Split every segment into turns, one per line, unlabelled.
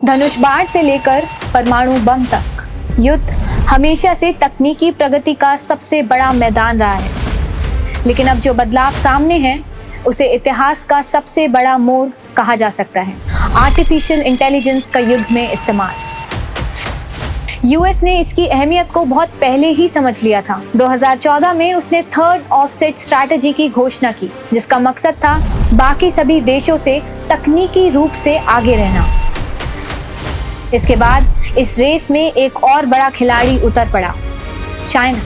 धनुष बाण से लेकर परमाणु बम तक, युद्ध हमेशा से तकनीकी प्रगति का सबसे बड़ा मैदान रहा है। लेकिन अब जो बदलाव सामने है उसे इतिहास का सबसे बड़ा मोड़ कहा जा सकता है। आर्टिफिशियल इंटेलिजेंस का युद्ध में इस्तेमाल। यूएस ने इसकी अहमियत को बहुत पहले ही समझ लिया था। 2014 में उसने थर्ड ऑफसेट स्ट्रैटेजी की घोषणा की, जिसका मकसद था बाकी सभी देशों से तकनीकी रूप से आगे रहना। इसके बाद इस रेस में एक और बड़ा खिलाड़ी उतर पड़ा, चाइना।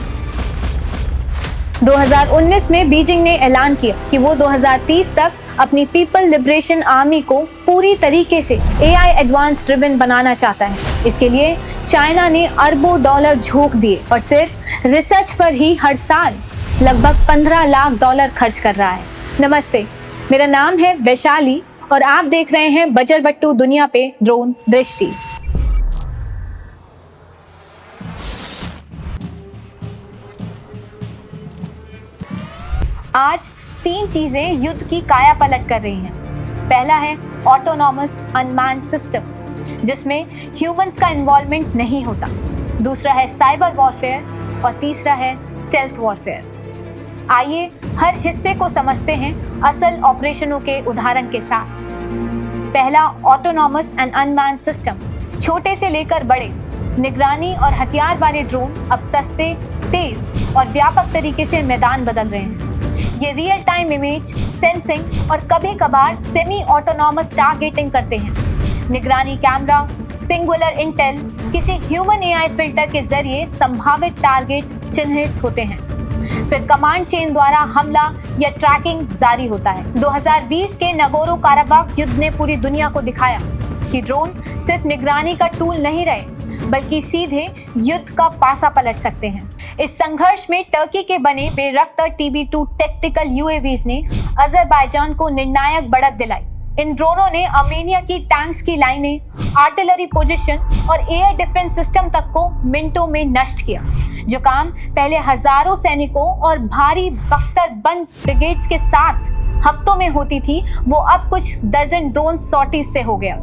2019 में बीजिंग ने ऐलान किया कि वो 2030 तक अपनी पीपल लिबरेशन आर्मी को पूरी तरीके से एआई एडवांस ड्रिवन बनाना चाहता है। इसके लिए चाइना ने अरबों डॉलर झोंक दिए और सिर्फ रिसर्च पर ही हर साल लगभग 15 लाख डॉलर खर्च कर रहा है। नमस्ते, मेरा नाम है वैशाली और आप देख रहे हैं बजरबट्टू दुनिया पे ड्रोन दृष्टि। आज 3 चीजें युद्ध की काया पलट कर रही हैं। पहला है ऑटोनॉमस अनमैन्ड सिस्टम, जिसमें ह्यूमंस का इन्वॉल्वमेंट नहीं होता। दूसरा है साइबर वॉरफेयर और तीसरा है स्टेल्थ वॉरफेयर। आइए हर हिस्से को समझते हैं असल ऑपरेशनों के उदाहरण के साथ। पहला, ऑटोनॉमस एंड अनमैन्ड सिस्टम। छोटे से लेकर बड़े निगरानी और हथियार वाले ड्रोन अब सस्ते, तेज और व्यापक तरीके से मैदान बदल रहे हैं। ये रियल टाइम इमेज सेंसिंग और कभी कभार सेमी ऑटोनॉमस टारगेटिंग करते हैं। निगरानी कैमरा, सिंगुलर इंटेल, किसी ह्यूमन एआई फिल्टर के जरिए संभावित टारगेट चिन्हित होते हैं। फिर कमांड चेन द्वारा हमला या ट्रैकिंग जारी होता है। 2020 के नगोरो काराबाख युद्ध ने पूरी दुनिया को दिखाया कि ड्रोन सिर्फ निगरानी का टूल नहीं रहे, बल्कि सीधे युद्ध का पासा पलट सकते हैं। इस संघर्ष में टर्की के बने बेरख्तर TB2 टैक्टिकल यूएवीज ने अजरबैजान को निर्णायक बढ़त दिलाई। इन ड्रोनों ने अर्मेनिया की टैंक्स की लाइनें, आर्टिलरी पोजीशन और एयर डिफेंस सिस्टम तक को मिनटों में नष्ट किया। जो काम पहले हजारों सैनिकों और भारी बख्तरबंद ब्रिगेड्स के साथ हफ्तों में होती थी, वो अब कुछ दर्जन ड्रोन सॉर्टीज से हो गया।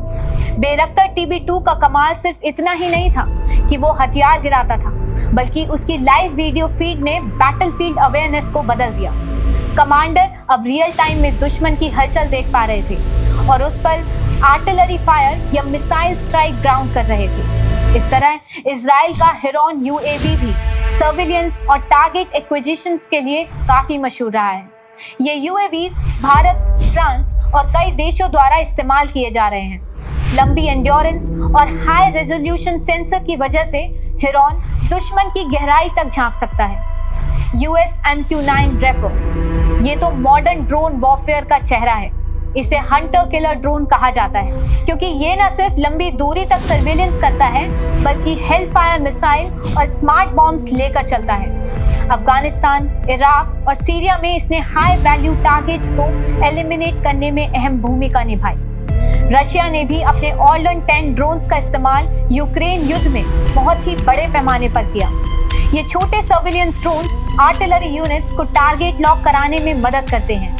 बेरख्तर TB2 का कमाल सिर्फ इतना ही नहीं था कि वो हथियार गिराता था, बल्कि उसकी लाइव वीडियो फीड ने बैटलफील्ड अवेयरनेस को बदल दिया। कमांडर अब रियल टाइम में दुश्मन की हलचल देख पा रहे थे और उस पर आर्टिलरी फायर या मिसाइल स्ट्राइक ग्राउंड कर रहे थे। इस तरह इजराइल का हेरॉन यूएवी भी सर्विलियंस और टारगेट एक्विजिशन के लिए काफी मशहूर रहा है। ये यूएवीज भारत, फ्रांस और कई देशों द्वारा इस्तेमाल किए जा रहे हैं। लंबी एंड्योरेंस और हाई रेजोल्यूशन सेंसर की वजह से हेरॉन दुश्मन की गहराई तक झांक सकता है। US MQ-9 रेपो, ये तो मॉडर्न ड्रोन वॉरफेयर का चेहरा है। इसे हंटर किलर ड्रोन कहा जाता है, क्योंकि ये न सिर्फ लंबी दूरी तक सर्विलेंस करता है, बल्कि हेलफायर मिसाइल और स्मार्ट बॉम्ब्स लेकर चलता है। अफगानिस्तान, इराक और सीरिया में इसने हाई वैल्यू टारगेट्स को एलिमिनेट करने में अहम भूमिका निभाई। रशिया ने भी अपने ऑर्लन 10 ड्रोन्स का इस्तेमाल यूक्रेन युद्ध में बहुत ही बड़े पैमाने पर किया। ये छोटे सर्विलियंस ड्रोन्स आर्टिलरी यूनिट्स को टारगेट लॉक कराने में मदद करते हैं।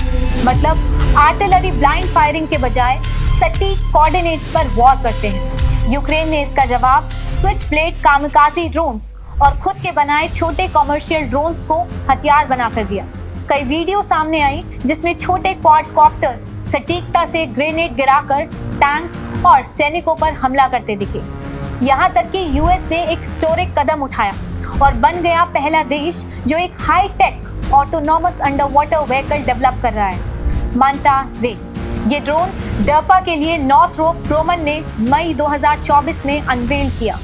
मतलब आर्टिलरी ब्लाइंड फायरिंग के बजाय सटीक कोऑर्डिनेट्स पर वॉर करते हैं। यूक्रेन ने इसका जवाब स्विच ब्लेड कामिकाज़ी ड्रोन्स और खुद के बनाए छोटे कमर्शियल ड्रोन्स को हथियार बनाकर दिया। कई वीडियो सामने आई जिसमें छोटे क्वाडकॉप्टर्स सटीकता से ग्रेनेड गिराकर टैंक और सैनिकों पर हमला करते दिखे। यहाँ तक कि यूएस ने एक हिस्टोरिक कदम उठाया और बन गया पहला देश जो एक high tech autonomous under water vehicle develop कर रहा है, मांटा रे। ये ड्रोन डर्पा के लिए नॉर्थरोप ग्रोमन ने मई 2024 में अनवेल किया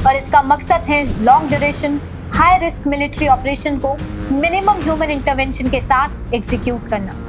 और इसका मकसद है long duration high risk military operation को मिनिमम ह्यूमन इंटरवेंशन के साथ एग्जीक्यूट करना।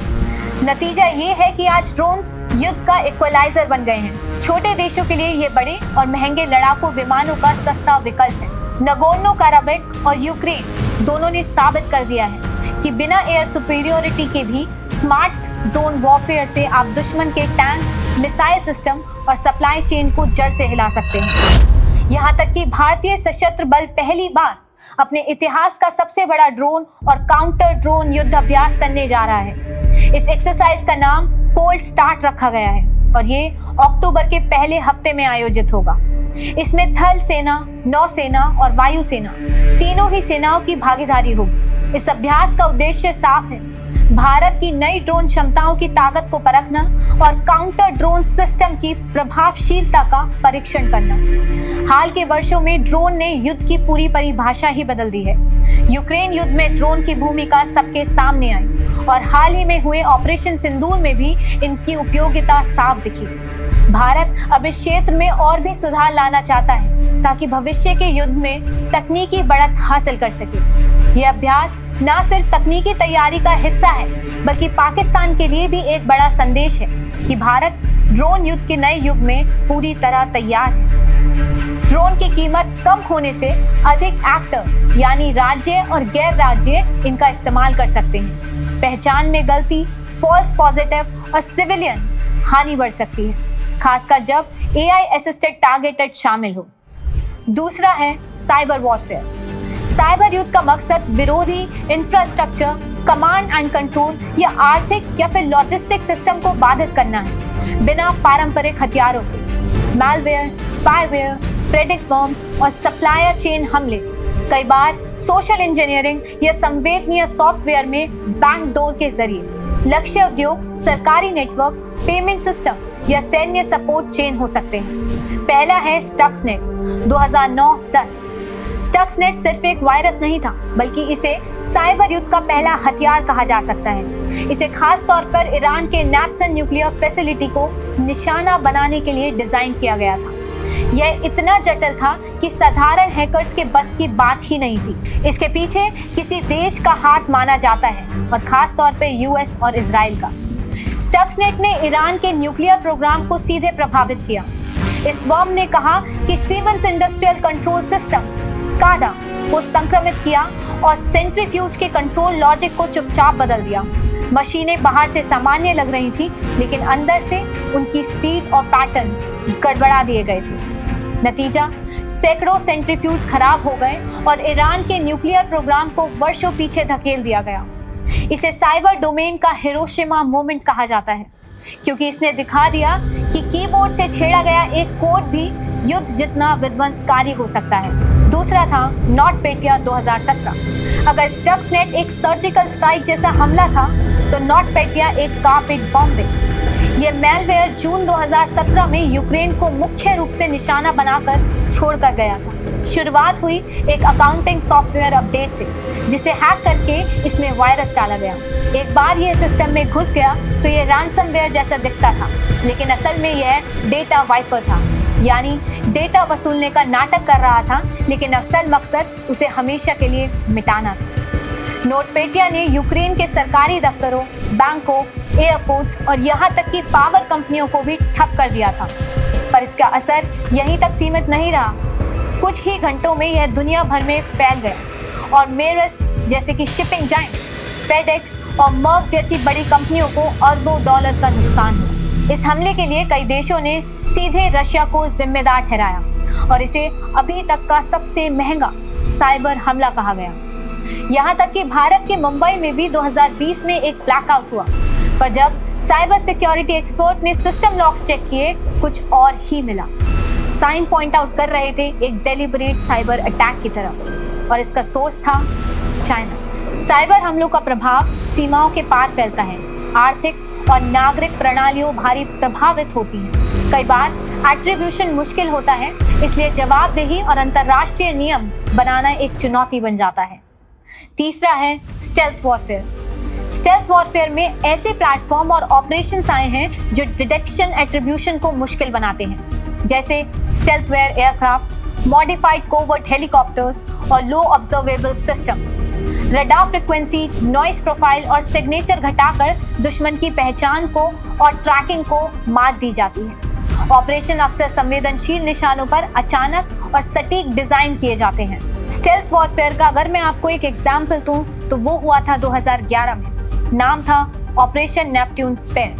नतीजा ये है कि आज ड्रोन्स युद्ध का इक्वलाइजर बन गए हैं। छोटे देशों के लिए ये बड़े और महंगे लड़ाकू विमानों का सस्ता विकल्प है। नगोर्नो काराबाख और यूक्रेन दोनों ने साबित कर दिया है कि बिना एयर सुपीरियोरिटी के भी स्मार्ट ड्रोन वॉरफेयर से आप दुश्मन के टैंक, मिसाइल सिस्टम और सप्लाई चेन को जड़ से हिला सकते हैं। यहाँ तक कि भारतीय सशस्त्र बल पहली बार अपने इतिहास का सबसे बड़ा ड्रोन और काउंटर ड्रोन युद्ध अभ्यास करने जा रहा है। इस एक्सरसाइज का नाम कोल्ड स्टार्ट रखा गया है। और ये अक्टूबर के पहले हफ्ते में आयोजित होगा। इसमें थल सेना, नौसेना और वायु सेना तीनों ही सेनाओं की भागीदारी होगी। इस अभ्यास का उद्देश्य साफ है, भारत की नई ड्रोन क्षमताओं की ताकत को परखना और काउंटर ड्रोन सिस्टम की प्रभावशीलता का परीक्षण करना। हाल के वर्षों में ड्रोन ने युद्ध की पूरी परिभाषा ही बदल दी है। यूक्रेन युद्ध में ड्रोन की भूमिका सबके सामने आई और हाल ही में हुए ऑपरेशन सिंदूर में भी इनकी उपयोगिता साफ दिखी। भारत अब इस क्षेत्र में और भी सुधार लाना चाहता है ताकि भविष्य के युद्ध में तकनीकी बढ़त हासिल कर सके। यह अभ्यास न सिर्फ तकनीकी तैयारी का हिस्सा है बल्कि पाकिस्तान के लिए भी एक बड़ा संदेश है कि भारत ड्रोन युद्ध के नए युग में पूरी तरह तैयार है। ड्रोन की कीमत कम होने से अधिक एक्टर्स यानी राज्य और गैर राज्य इनका इस्तेमाल कर सकते हैं। पहचान में गलती, फॉल्स पॉजिटिव और सिविलियन हानि बढ़ सकती है, खासकर जब AI असिस्टेड टारगेटेड शामिल हो। दूसरा है साइबर वॉरफेयर। साइबर युद्ध का मकसद विरोधी इंफ्रास्ट्रक्चर, कमांड एंड कंट्रोल या आर्थिक या फिर लॉजिस्टिक सिस्टम को बाधित करना है बिना पारंपरिक हथियारों के। मैलवेयर, स्पाईवेयर, स्प्रेडिंग वर्म्स और सप्लायर चेन हमले, कई बार सोशल इंजीनियरिंग या संवेदनीय सॉफ्टवेयर में बैकडोर के जरिए। लक्ष्य उद्योग, सरकारी नेटवर्क, पेमेंट सिस्टम या सैन्य सपोर्ट चेन हो सकते हैं। पहला है स्टक्सनेट 2009-10। स्टक्सनेट सिर्फ एक वायरस नहीं था बल्कि इसे साइबर युद्ध का पहला हथियार कहा जा सकता है। इसे खास तौर पर ईरान के नैप्सन न्यूक्लियर फैसिलिटी को निशाना बनाने के लिए डिजाइन किया गया था। यह इतना जटिल था कि साधारण हैकर्स के बस की बात ही नहीं थी। इसके पीछे किसी देश का हाथ माना जाता है और खास तौर पे US और इजराइल का। स्टक्सनेट ने ईरान के न्यूक्लियर प्रोग्राम को सीधे प्रभावित किया। इस वर्म ने कहा कि siemens industrial control system SCADA को संक्रमित किया और सेंट्रीफ्यूज के कंट्रोल लॉजिक को चुपचाप बदल दिया। मशीनें बाहर से सामान्य लग रही थी लेकिन अंदर से उनकी स्पीड और पैटर्न गड़बड़ा दिए गए थे। नतीजा, सैकड़ों सेंट्रीफ्यूज खराब हो गए और ईरान के न्यूक्लियर प्रोग्राम को वर्षों पीछे धकेल दिया गया। इसे साइबर डोमेन का हिरोशिमा मोमेंट कहा जाता है क्योंकि इसने दिखा दिया कि कीबोर्ड से छेड़ा गया एक कोड भी युद्ध जितना विध्वंसकारी हो सकता है। दूसरा था नॉटपेटिया 2017। अगर स्टक्सनेट एक सर्जिकल स्ट्राइक जैसा हमला था तो नॉटपेटिया एक कारपेट बॉम्ब है। यह मैलवेयर जून 2017 में यूक्रेन को मुख्य रूप से निशाना बनाकर छोड़कर गया था। शुरुआत हुई एक अकाउंटिंग सॉफ्टवेयर अपडेट से जिसे हैक करके इसमें वायरस डाला गया। एक बार यह सिस्टम में घुस गया तो यह रैंसमवेयर जैसा दिखता था लेकिन असल में यह डेटा वाइपर था, यानी डेटा वसूलने का नाटक कर रहा था लेकिन असल मकसद उसे हमेशा के लिए मिटाना था। नोटपेटिया ने यूक्रेन के सरकारी दफ्तरों, बैंकों, एयरपोर्ट्स और यहाँ तक कि पावर कंपनियों को भी ठप कर दिया था। पर इसका असर यहीं तक सीमित नहीं रहा। कुछ ही घंटों में यह दुनिया भर में फैल गया और मेरस जैसे कि शिपिंग जायंट, फेडेक्स और मर्क जैसी बड़ी कंपनियों को अरबों डॉलर का नुकसान हुआ। इस हमले के लिए कई देशों ने सीधे रशिया को जिम्मेदार ठहराया और इसे अभी तक का सबसे महंगा साइबर हमला कहा गया। यहाँ तक कि भारत के मुंबई में भी 2020 में एक ब्लैकआउट हुआ, पर जब साइबर सिक्योरिटी एक्सपर्ट ने सिस्टम लॉक्स चेक किए कुछ और ही मिला। साइन पॉइंट आउट कर रहे थे एक डेलिबरेट साइबर अटैक की तरफ और इसका सोर्स था चाइना। साइबर हमलों का प्रभाव सीमाओं के पार फैलता है। आर्थिक और नागरिक प्रणालियों भारी प्रभावित होती हैं। कई बार एट्रीब्यूशन मुश्किल होता है, इसलिए जवाबदेही और अंतर्राष्ट्रीय नियम बनाना एक चुनौती बन जाता है। तीसरा है स्टेल्थ वॉरफेयर। स्टेल्थ वॉरफेयर में ऐसे प्लेटफॉर्म और ऑपरेशंस आए हैं जो डिटेक्शन एट्रीब्यूशन को मुश्किल बनाते हैं, जैसे stealthware aircraft, modified covert helicopters और low observable systems. Radar frequency, noise profile और सिग्नेचर घटाकर दुश्मन की पहचान को और ट्रैकिंग को मात दी जाती है। ऑपरेशन अक्सर संवेदनशील निशानों पर अचानक और सटीक डिजाइन किए जाते हैं। स्टेल्थ वॉरफेयर का अगर मैं आपको एक एग्जाम्पल दूं तो वो हुआ था 2011 में। नाम था ऑपरेशन नेपट्यून स्पेयर।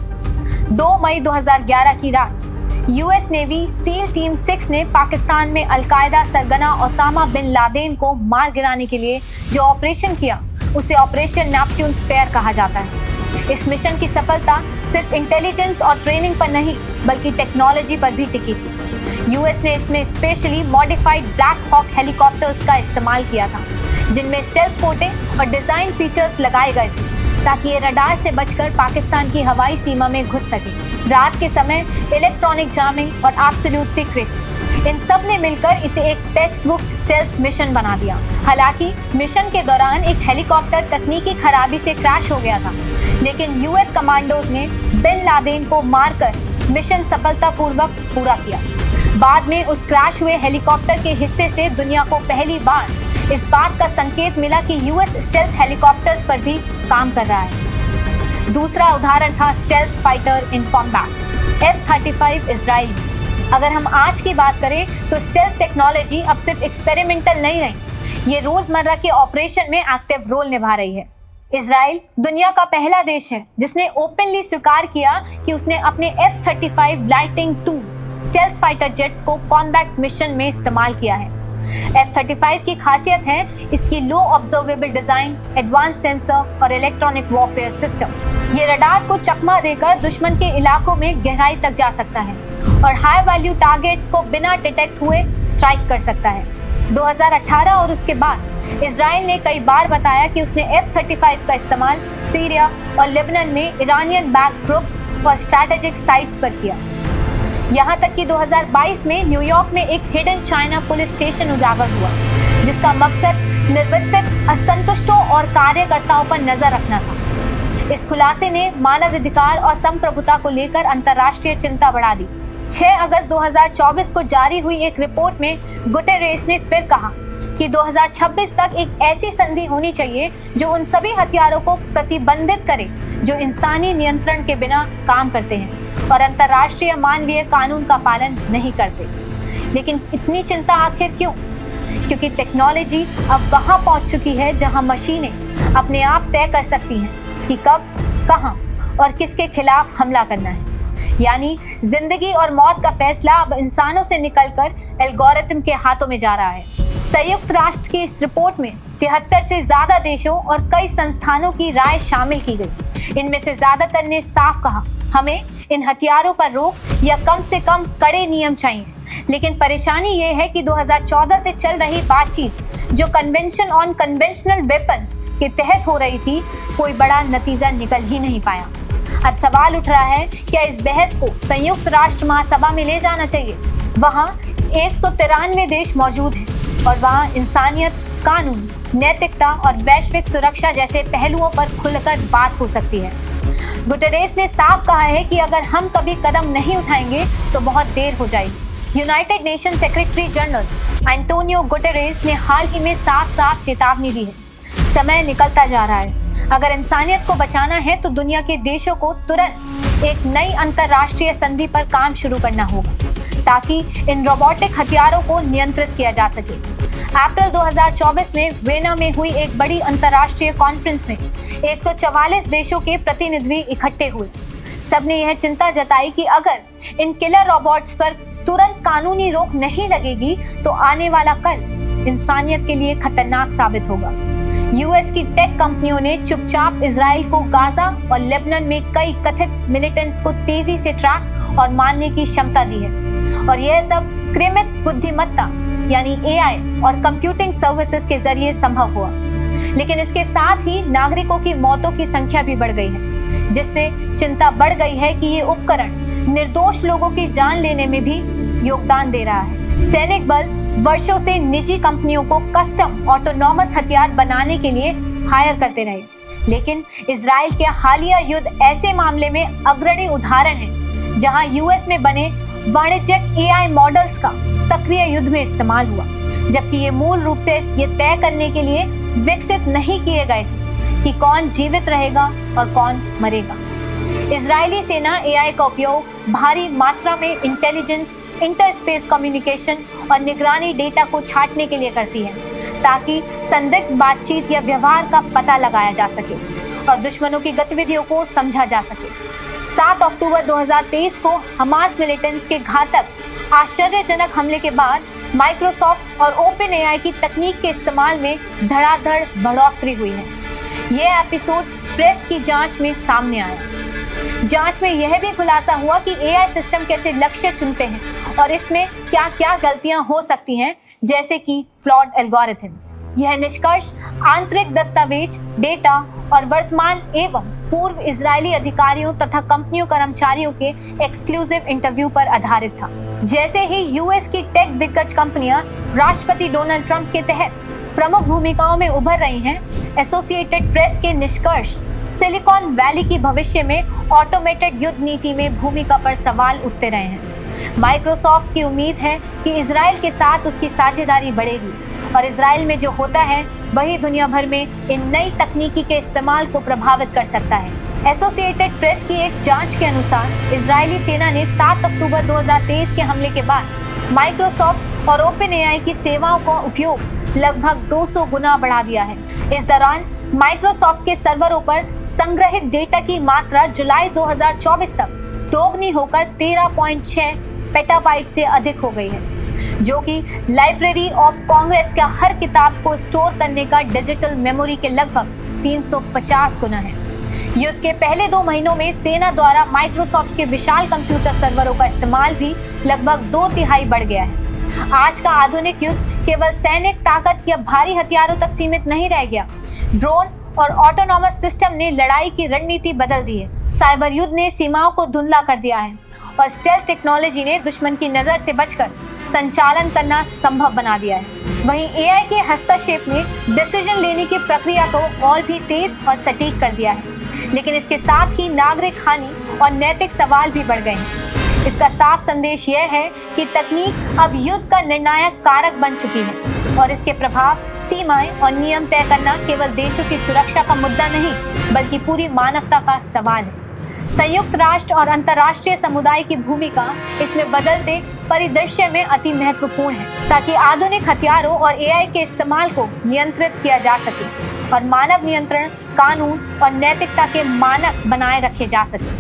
2 मई 2011 की रात US नेवी सील टीम 6 ने पाकिस्तान में अलकायदा सरगना ओसामा बिन लादेन को मार गिराने के लिए जो ऑपरेशन किया उसे ऑपरेशन नेपट्यून स्पेयर कहा जाता है। इस मिशन की सफलता सिर्फ इंटेलिजेंस और ट्रेनिंग पर नहीं बल्कि टेक्नोलॉजी पर भी टिकी थी। यूएस ने इसमें specially modified Black Hawk helicopters का इस्तेमाल किया था, जिनमें स्टेल्थ कोटिंग और डिजाइन फीचर्स लगाए गए थे ताकि ये रडार से बचकर पाकिस्तान की हवाई सीमा में घुस सके। रात के समय इलेक्ट्रॉनिक जामिंग और एब्सोल्यूट सीक्रेसी, इन सब ने मिलकर इसे एक टेक्स्ट बुक स्टेल्थ मिशन बना दिया। हालांकि मिशन के दौरान एक हेलीकॉप्टर तकनीकी खराबी से क्रैश हो गया था, लेकिन यूएस कमांडोज ने बिन लादेन को मारकर मिशन सफलतापूर्वक पूरा किया। बाद में उस क्रैश हुए हेलीकॉप्टर के हिस्से से दुनिया को पहली बार इस बात का संकेत मिला कि यूएस स्टेल्थ हेलीकॉप्टर्स पर भी काम कर रहा है। दूसरा उदाहरण था stealth fighter in combat F-35 Israel. अगर हम आज की बात करें तो स्टेल्थ टेक्नोलॉजी अब सिर्फ एक्सपेरिमेंटल नहीं रही, ये रोजमर्रा के ऑपरेशन में एक्टिव रोल निभा रही है। इजराइल दुनिया का पहला देश है जिसने ओपनली स्वीकार किया कि उसने अपने F-35 lightning II stealth fighter jets को कॉम्बैट मिशन में इस्तेमाल किया है। F-35 की खासियत है इसकी लो ऑब्जर्वेबल डिजाइन, एडवांस सेंसर और इलेक्ट्रॉनिक वॉरफेयर सिस्टम। ये रडार को चकमा देकर दुश्मन के इलाकों में गहराई तक जा सकता है और हाई वैल्यू टारगेट्स को बिना डिटेक्ट हुए स्ट्राइक कर सकता है। 2018 और उसके बाद इजराइल ने कई बार बताया कि उसने F-35 का इस्तेमाल सीरिया और लेबनान में ईरानियन बैक ग्रुप्स और स्ट्रैटेजिक साइट्स पर किया। यहाँ तक कि 2022 में न्यूयॉर्क में एक हिडन चाइना पुलिस स्टेशन उजागर हुआ, जिसका मकसद निर्वासित असंतुष्टों और कार्यकर्ताओं पर नजर रखना था। इस खुलासे ने मानवाधिकार और संप्रभुता को लेकर अंतर्राष्ट्रीय चिंता बढ़ा दी। 6 अगस्त 2024 को जारी हुई एक रिपोर्ट में गुटेरेस ने फिर कहा कि 2026 तक एक ऐसी संधि होनी चाहिए जो उन सभी हथियारों को प्रतिबंधित करे जो इंसानी नियंत्रण के बिना काम करते हैं और अंतर्राष्ट्रीय मानवीय कानून का पालन नहीं करते। लेकिन इतनी चिंता आखिर क्यों? क्योंकि टेक्नोलॉजी अब वहां पहुंच चुकी है जहां मशीनें अपने आप तय कर सकती हैं कि कब, कहां और किसके खिलाफ हमला करना है। यानी जिंदगी और मौत का फैसला अब इंसानों से निकलकर एल्गोरिथम के हाथों में जा रहा है। संयुक्त राष्ट्र की इस रिपोर्ट में 73 से ज्यादा देशों और कई संस्थानों की राय शामिल की गई। इनमें से ज्यादातर ने साफ कहा, हमें इन हथियारों पर रोक या कम से कम कड़े नियम चाहिए। लेकिन परेशानी ये है कि 2014 से चल रही बातचीत जो कन्वेंशन ऑन कन्वेंशनल वेपन्स के तहत हो रही थी, कोई बड़ा नतीजा निकल ही नहीं पाया। अब सवाल उठ रहा है, क्या इस बहस को संयुक्त राष्ट्र महासभा में ले जाना चाहिए? वहाँ 193 देश मौजूद हैं और वहाँ इंसानियत, कानून, नैतिकता और वैश्विक सुरक्षा जैसे पहलुओं पर खुलकर बात हो सकती है। गुटेरेस ने साफ कहा है कि अगर हम कभी कदम नहीं उठाएंगे तो बहुत देर हो जाएगी। United nation secretary general Antonio Guterres ने हाल ही में साफ चेतावनी दी है, समय निकलता जा रहा है। अगर इंसानियत को बचाना है तो दुनिया के देशों को तुरंत एक नई अंतर्राष्ट्रीय संधि पर काम शुरू करना होगा ताकि इन रोबोटिक हथियारों को नियंत्रित किया जा सके। अप्रैल 2024 में वियना में हुई एक बड़ी अंतर्राष्ट्रीय कॉन्फ्रेंस में 144 देशों के प्रतिनिधि इकट्ठे हुए। सबने यह चिंता जताई कि अगर इन किलर रोबोट्स पर तुरंत कानूनी रोक नहीं लगेगी तो आने वाला कल इंसानियत के लिए खतरनाक साबित होगा। यूएस की टेक कंपनियों ने चुपचाप इजराइल को गाजा और लेबनान में कई कथित मिलिटेंट्स को तेजी से ट्रैक और मारने की क्षमता दी है और यह सब कृत्रिम बुद्धिमत्ता यानी AI और कंप्यूटिंग सर्विसेज के जरिए संभव हुआ। लेकिन इसके साथ ही नागरिकों की मौतों की संख्या भी बढ़ गई है, जिससे चिंता बढ़ गई है कि ये उपकरण निर्दोष लोगों की जान लेने में भी योगदान दे रहा है। सैनिक बल वर्षों से निजी कंपनियों को कस्टम ऑटोनॉमस हथियार बनाने के लिए हायर करते रहे, लेकिन इजराइल के हालिया युद्ध ऐसे मामले में अग्रणी उदाहरण है जहां यूएस में बने वाणिज्यिक AI मॉडल्स का सक्रिय युद्ध में इस्तेमाल हुआ, जबकि ये मूल रूप से ये तय करने के लिए विकसित नहीं किए गए थे कि कौन जीवित रहेगा और कौन मरेगा। इजरायली सेना AI का उपयोग भारी मात्रा में इंटेलिजेंस, इंटरस्पेस कम्युनिकेशन और निगरानी डेटा को छांटने के लिए करती है ताकि संदिग्ध बातचीत या व्यवहार का पता लगाया जा सके और दुश्मनों की गतिविधियों को समझा जा सके। 7 अक्टूबर 2023 को हमास मिलिटेंट्स के घातक आश्चर्यजनक हमले के बाद माइक्रोसॉफ्ट और OpenAI की तकनीक के इस्तेमाल में धड़ाधड़ बढ़ोतरी हुई है। यह एपिसोड प्रेस की जांच में सामने आया। जांच में यह भी खुलासा हुआ कि एआई सिस्टम कैसे लक्ष्य चुनते हैं और इसमें क्या क्या गलतियां हो सकती हैं, जैसे कि फ्लॉड एल्गोरिथम्स। यह निष्कर्ष आंतरिक दस्तावेज, डेटा और वर्तमान एवं पूर्व इजरायली अधिकारियों तथा कंपनियों कर्मचारियों के एक्सक्लूसिव इंटरव्यू पर आधारित था। जैसे ही यूएस की टेक दिग्गज कंपनियां राष्ट्रपति डोनाल्ड ट्रंप के तहत प्रमुख भूमिकाओं में उभर रही हैं, एसोसिएटेड प्रेस के निष्कर्ष सिलिकॉन वैली की भविष्य में ऑटोमेटेड युद्ध नीति में भूमिका पर सवाल उठते रहे हैं। माइक्रोसॉफ्ट की उम्मीद है कि इजराइल के साथ उसकी साझेदारी बढ़ेगी और इजराइल में जो होता है वही दुनिया भर में इन नई तकनीकी के इस्तेमाल को प्रभावित कर सकता है। एसोसिएटेड प्रेस की एक जांच के अनुसार इजरायली सेना ने 7 अक्टूबर 2023 के हमले के बाद माइक्रोसॉफ्ट और ओपनएआई की सेवाओं का उपयोग लगभग 200 गुना बढ़ा दिया है। इस दौरान माइक्रोसॉफ्ट के सर्वरों पर संग्रहित डेटा की मात्रा जुलाई 2024 तक दोगुनी होकर 13.6 पेटाबाइट से अधिक हो गई है, जो कि लाइब्रेरी ऑफ कांग्रेस का हर किताब को स्टोर करने का डिजिटल मेमोरी के लगभग 350 गुना है। युद्ध के पहले 2 महीनों में सेना द्वारा माइक्रोसॉफ्ट के विशाल कंप्यूटर सर्वरों का इस्तेमाल भी लगभग 2/3 बढ़ गया है। आज का आधुनिक युद्ध केवल सैनिक ताकत या भारी हथियारों तक सीमित नहीं रह गया। ड्रोन और ऑटोनॉमस सिस्टम ने लड़ाई की रणनीति बदल दी है। साइबर युद्ध ने सीमाओं को धुंधला कर दिया है और स्टेल्थ टेक्नोलॉजी ने दुश्मन की नजर से बचकर संचालन करना संभव बना दिया है। वहीं एआई के हस्तक्षेप ने डिसीजन लेने की प्रक्रिया को और भी तेज और सटीक कर दिया है, लेकिन इसके साथ ही नागरिक हानि और नैतिक सवाल भी बढ़ गए हैं। इसका साफ संदेश यह है कि तकनीक अब युद्ध का निर्णायक कारक बन चुकी है और इसके प्रभाव, सीमाएं और नियम तय करना केवल देशों की सुरक्षा का मुद्दा नहीं, बल्कि पूरी मानवता का सवाल है। संयुक्त राष्ट्र और अंतर्राष्ट्रीय समुदाय की भूमिका इसमें बदलते परिदृश्य में अति महत्वपूर्ण है, ताकि आधुनिक हथियारों और एआई के इस्तेमाल को नियंत्रित किया जा सके और मानव नियंत्रण, कानून और नैतिकता के मानक बनाए रखे जा सके।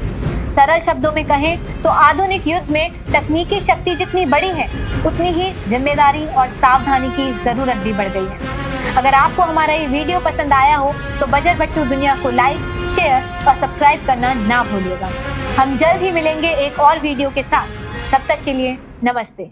सरल शब्दों में कहें तो आधुनिक युद्ध में तकनीकी शक्ति जितनी बड़ी है, उतनी ही जिम्मेदारी और सावधानी की जरूरत भी बढ़ गई है। अगर आपको हमारा ये वीडियो पसंद आया हो तो बजर भट्टू दुनिया को लाइक, शेयर और सब्सक्राइब करना ना भूलिएगा। हम जल्द ही मिलेंगे एक और वीडियो के साथ। तब तक के लिए नमस्ते।